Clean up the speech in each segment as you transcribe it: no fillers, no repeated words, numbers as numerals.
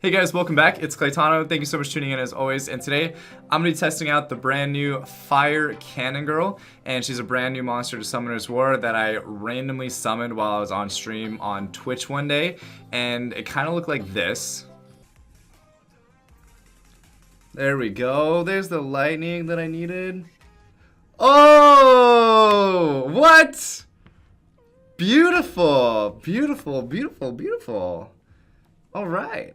Hey guys, welcome back. It's Claytano. Thank you so much for tuning in as always. And today I'm going to be testing out the brand new Fire Cannon Girl. And she's a brand new monster to Summoner's War that I randomly summoned while I was on stream on Twitch one day. And it kind of looked like this. There we go. There's the lightning that I needed. Oh, what? Beautiful, beautiful, beautiful, beautiful. All right,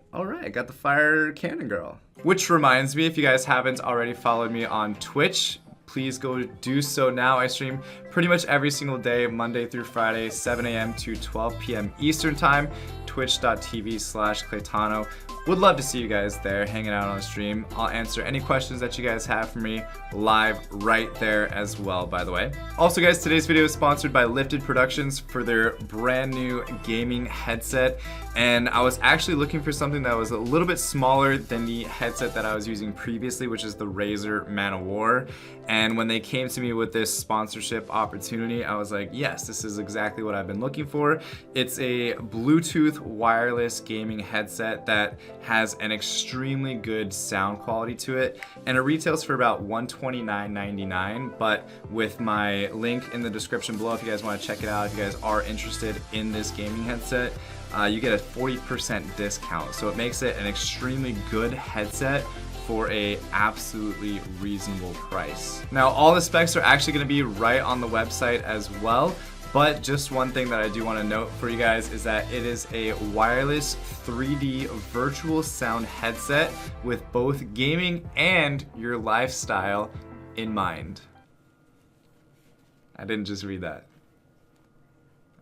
got the Fire Cannon Girl. Which reminds me, if you guys haven't already followed me on Twitch, please go do so now. I stream pretty much every single day, Monday through Friday, 7 a.m. to 12 p.m. Eastern Time, twitch.tv/Claytano. Would love to see you guys there hanging out on the stream. I'll answer any questions that you guys have for me live right there as well, by the way. Also guys, today's video is sponsored by Lifted Productions for their brand new gaming headset. And I was actually looking for something that was a little bit smaller than the headset that I was using previously, which is the Razer Man of War. And when they came to me with this sponsorship opportunity, I was like, yes, this is exactly what I've been looking for. It's a Bluetooth wireless gaming headset that has an extremely good sound quality to it, and it retails for about $129.99. But with my link in the description below, if you guys want to check it out, if you guys are interested in this gaming headset, you get a 40% discount. So it makes it an extremely good headset for a absolutely reasonable price. Now all the specs are actually going to be right on the website as well. But just one thing that I do want to note for you guys is that it is a wireless 3D virtual sound headset with both gaming and your lifestyle in mind. I didn't just read that.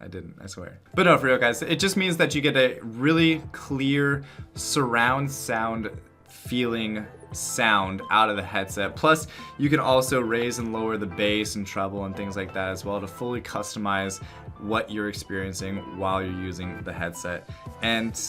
I didn't, I swear. But no, for real guys, it just means that you get a really clear surround sound feeling sound out of the headset. Plus you can also raise and lower the bass and treble and things like that as well to fully customize what you're experiencing while you're using the headset. And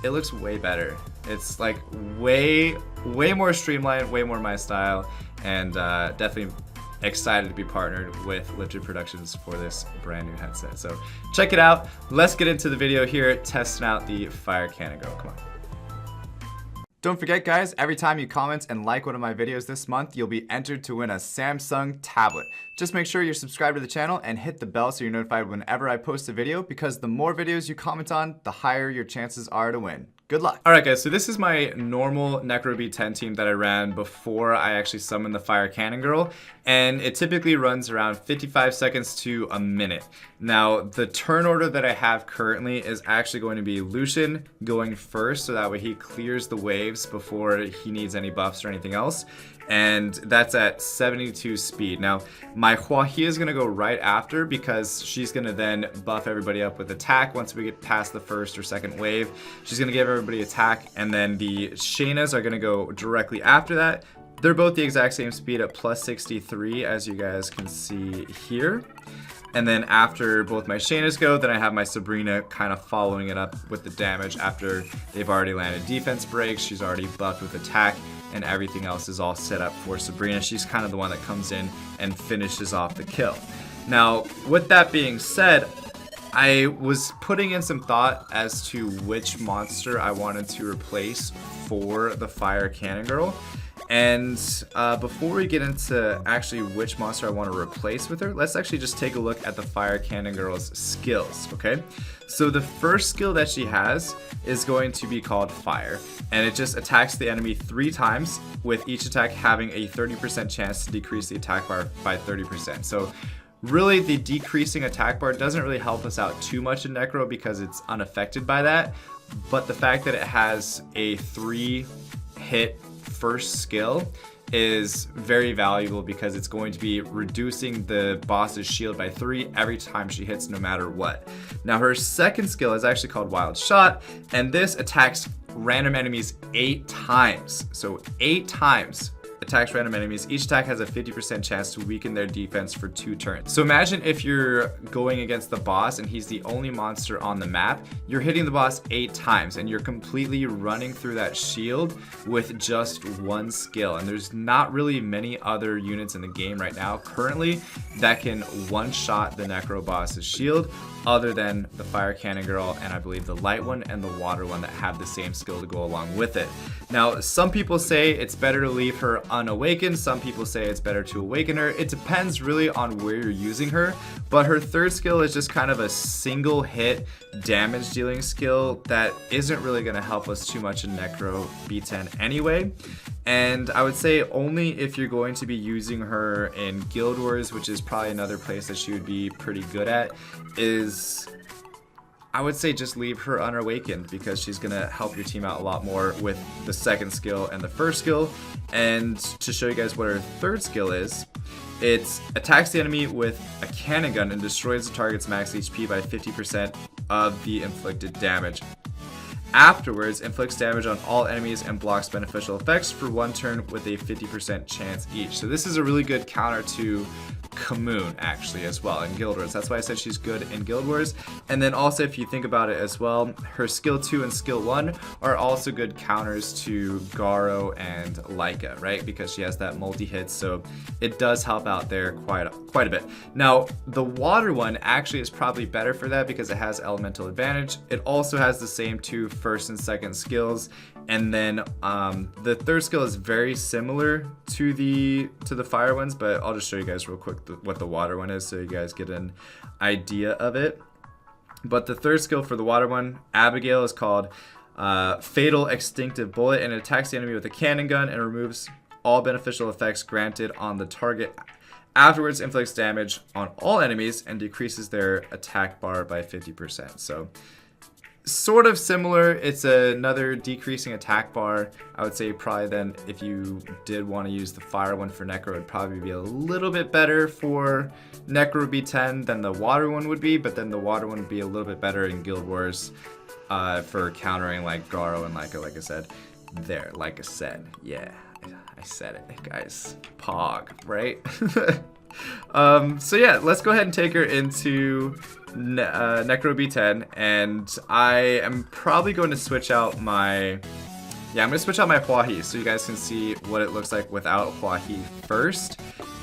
it looks way better. It's like way more streamlined, way more my style, and definitely excited to be partnered with Lifted Productions for this brand new headset. So check it out. Let's get into the video here testing out the Fire Cannon Girl. Come on. Don't forget guys, every time you comment and like one of my videos this month, you'll be entered to win a Samsung tablet. Just make sure you're subscribed to the channel and hit the bell so you're notified whenever I post a video, because the more videos you comment on, the higher your chances are to win. Good luck. Alright guys, so this is my normal Necro B10 team that I ran before I actually summoned the Fire Cannon Girl, and it typically runs around 55 seconds to a minute. Now, the turn order that I have currently is actually going to be Lucian going first, so that way he clears the waves before he needs any buffs or anything else. And that's at 72 speed. Now, my Huahia is going to go right after, because she's going to then buff everybody up with attack once we get past the first or second wave. She's going to give everybody attack, and then the Shaynas are going to go directly after that. They're both the exact same speed at plus 63, as you guys can see here. And then after both my Shaynas go, then I have my Sabrina kind of following it up with the damage after they've already landed defense breaks. She's already buffed with attack, and everything else is all set up for Sabrina. She's kind of the one that comes in and finishes off the kill. Now, with that being said, I was putting in some thought as to which monster I wanted to replace for the Fire Cannon Girl. And before we get into actually which monster I want to replace with her, let's actually just take a look at the Fire Cannon Girl's skills, okay? So the first skill that she has is going to be called Fire, and it just attacks the enemy 3 times, with each attack having a 30% chance to decrease the attack bar by 30%. So really, the decreasing attack bar doesn't really help us out too much in Necro because it's unaffected by that, but the fact that it has a 3-hit first skill is very valuable, because it's going to be reducing the boss's shield by 3 every time she hits, no matter what. Now her second skill is actually called Wild Shot, and this attacks random enemies 8 times. So 8 times attacks random enemies. Each attack has a 50% chance to weaken their defense for 2 turns. So imagine if you're going against the boss and he's the only monster on the map. You're hitting the boss 8 times and you're completely running through that shield with just 1 skill. And there's not really many other units in the game right now currently that can one-shot the Necro boss's shield other than the Fire Cannon Girl and I believe the Light one and the Water one that have the same skill to go along with it. Now, some people say it's better to leave her unawakened. Some people say it's better to awaken her. It depends really on where you're using her, but her third skill is just kind of a single hit damage dealing skill that isn't really going to help us too much in Necro B10 anyway. And I would say only if you're going to be using her in Guild Wars, which is probably another place that she would be pretty good at, is I would say just leave her unawakened because she's going to help your team out a lot more with the second skill and the first skill. And to show you guys what her third skill is, it attacks the enemy with a cannon gun and destroys the target's max HP by 50% of the inflicted damage. Afterwards, inflicts damage on all enemies and blocks beneficial effects for 1 turn with a 50% chance each. So this is a really good counter to Kamoon actually as well in Guild Wars. That's why I said she's good in Guild Wars. And then also if you think about it as well, her skill 2 and skill 1 are also good counters to Garo and Laika, right? Because she has that multi-hit, so it does help out there quite a bit. Now, the Water one actually is probably better for that because it has elemental advantage. It also has the same 2 first and second skills. And then the third skill is very similar to the fire ones, but I'll just show you guys real quick what the water one is so you guys get an idea of it. But the third skill for the water one, Abigail, is called Fatal Extinctive Bullet, and it attacks the enemy with a cannon gun and removes all beneficial effects granted on the target. Afterwards, inflicts damage on all enemies and decreases their attack bar by 50%. So sort of similar. It's another decreasing attack bar. I would say probably then if you did want to use the fire one for Necro, it would probably be a little bit better for Necro B10 than the water one would be, but then the water one would be a little bit better in Guild Wars for countering like Garo and Laika, like I said. There, like I said, yeah, I said it, guys. Pog, right? So yeah, let's go ahead and take her into Necro B10, and I am probably going to switch out my Hua-Hi so you guys can see what it looks like without Hua-Hi first.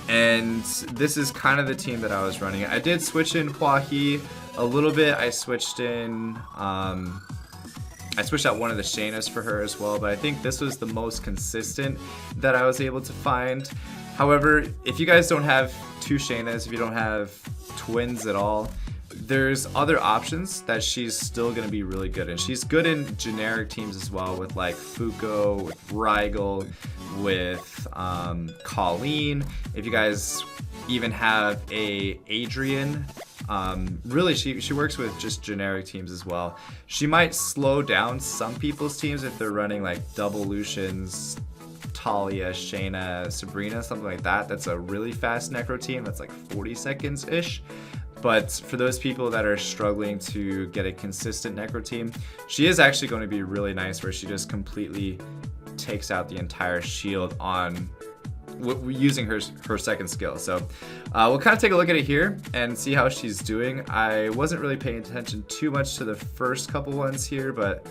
And this is kind of the team that I was running. I did switch in Hua-Hi a little bit. I switched in I switched out one of the Shaynas for her as well, but I think this was the most consistent that I was able to find. However, if you guys don't have 2 Shaynas, if you don't have twins at all, there's other options that she's still going to be really good in. She's good in generic teams as well with like Fuko, with Rigel, with Colleen. If you guys even have a Adrian, really she works with just generic teams as well. She might slow down some people's teams if they're running like double Lucians, Talia, Shayna, Sabrina, something like that. That's a really fast Necro team. That's like 40 seconds-ish. But for those people that are struggling to get a consistent Necro team, she is actually going to be really nice where she just completely takes out the entire shield on using her second skill. So we'll kind of take a look at it here and see how she's doing. I wasn't really paying attention too much to the first couple ones here, but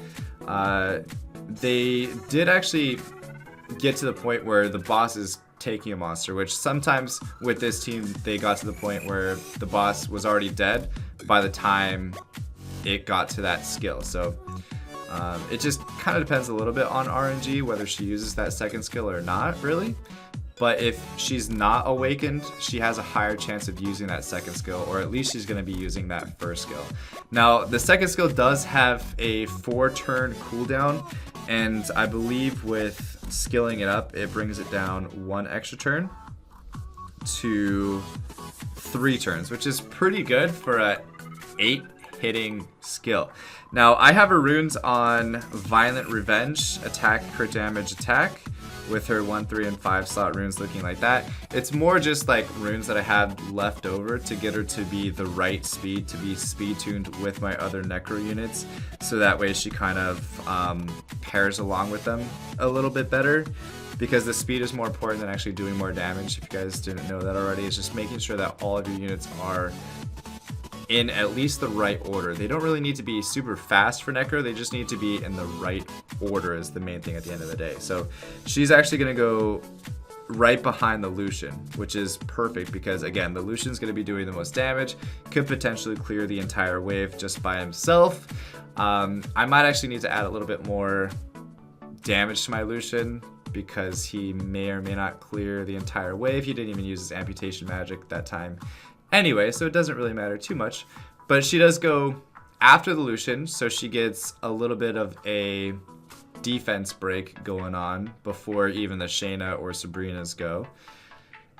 they did actually get to the point where the boss is taking a monster, which sometimes with this team they got to the point where the boss was already dead by the time it got to that skill. So it just kind of depends a little bit on RNG whether she uses that second skill or not, really. But if she's not awakened, she has a higher chance of using that second skill, or at least she's going to be using that first skill. Now, the second skill does have a 4-turn cooldown, and I believe with skilling it up, it brings it down 1 extra turn to 3 turns, which is pretty good for a 8-hitting skill. Now, I have her runes on Violent Revenge, attack, crit damage, attack, with her 1, 3, and 5 slot runes looking like that. It's more just like runes that I had left over to get her to be the right speed, to be speed tuned with my other Necro units, so that way she kind of pairs along with them a little bit better, because the speed is more important than actually doing more damage. If you guys didn't know that already, it's just making sure that all of your units are in at least the right order. They don't really need to be super fast for Necro, they just need to be in the right order is the main thing at the end of the day. So she's actually gonna go right behind the Lucian, which is perfect because, again, the Lucian's going to be doing the most damage, could potentially clear the entire wave just by himself. I might actually need to add a little bit more damage to my Lucian because he may or may not clear the entire wave. He didn't even use his amputation magic that time anyway, so it doesn't really matter too much. But she does go after the Lucian, so she gets a little bit of a defense break going on before even the Shayna or Sabrina's go.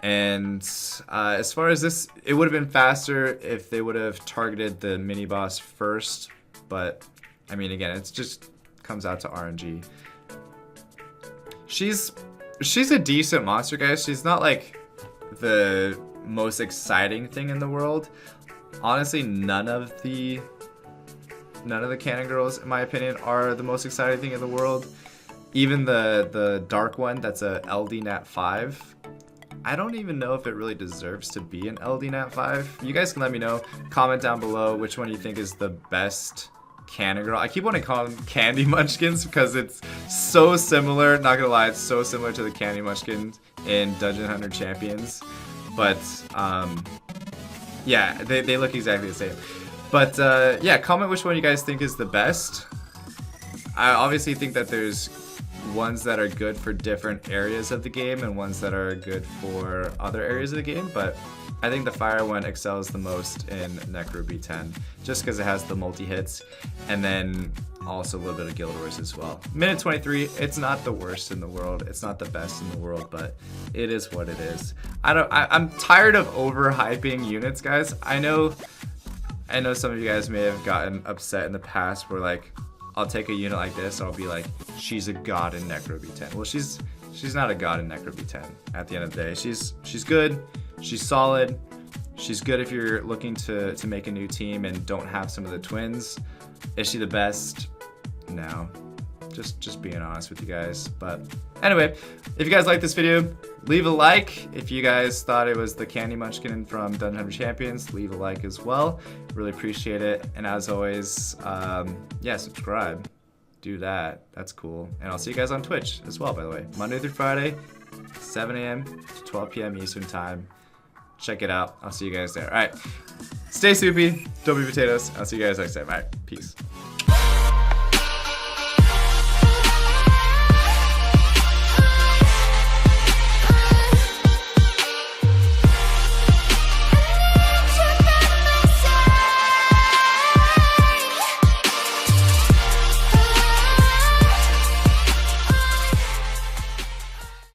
And as far as this, it would have been faster if they would have targeted the mini boss first, but I mean, again, it just comes out to RNG. She's a decent monster, guys. She's not like the most exciting thing in the world. Honestly, none of the Cannon Girls, in my opinion, are the most exciting thing in the world. Even the dark one, that's a LD Nat 5. I don't even know if it really deserves to be an LD Nat 5. You guys can let me know. Comment down below which one you think is the best Cannon Girl. I keep wanting to call them Candy Munchkins because it's so similar. Not gonna lie, it's so similar to the Candy Munchkins in Dungeon Hunter Champions. But yeah, they look exactly the same. But yeah, comment which one you guys think is the best. I obviously think that there's ones that are good for different areas of the game and ones that are good for other areas of the game, but I think the fire one excels the most in Necro B10 just because it has the multi-hits and then also a little bit of Guild Wars as well. Minute 23, it's not the worst in the world, it's not the best in the world, but it is what it is. I'm tired of overhyping units, guys. I know some of you guys may have gotten upset in the past where like I'll take a unit like this and I'll be like, she's a god in Necro B10. Well, she's not a god in Necro B10 at the end of the day. She's good, she's solid, she's good if you're looking to make a new team and don't have some of the twins. Is she the best? No. Just being honest with you guys. But anyway, if you guys like this video, leave a like. If you guys thought it was the Candy Munchkin from Dungeon Hunter Champions, leave a like as well. Really appreciate it. And as always, yeah, subscribe. Do that. That's cool. And I'll see you guys on Twitch as well, by the way. Monday through Friday, 7 a.m. to 12 p.m. Eastern Time. Check it out. I'll see you guys there. All right. Stay soupy. Don't be potatoes. I'll see you guys next time. All right. Peace.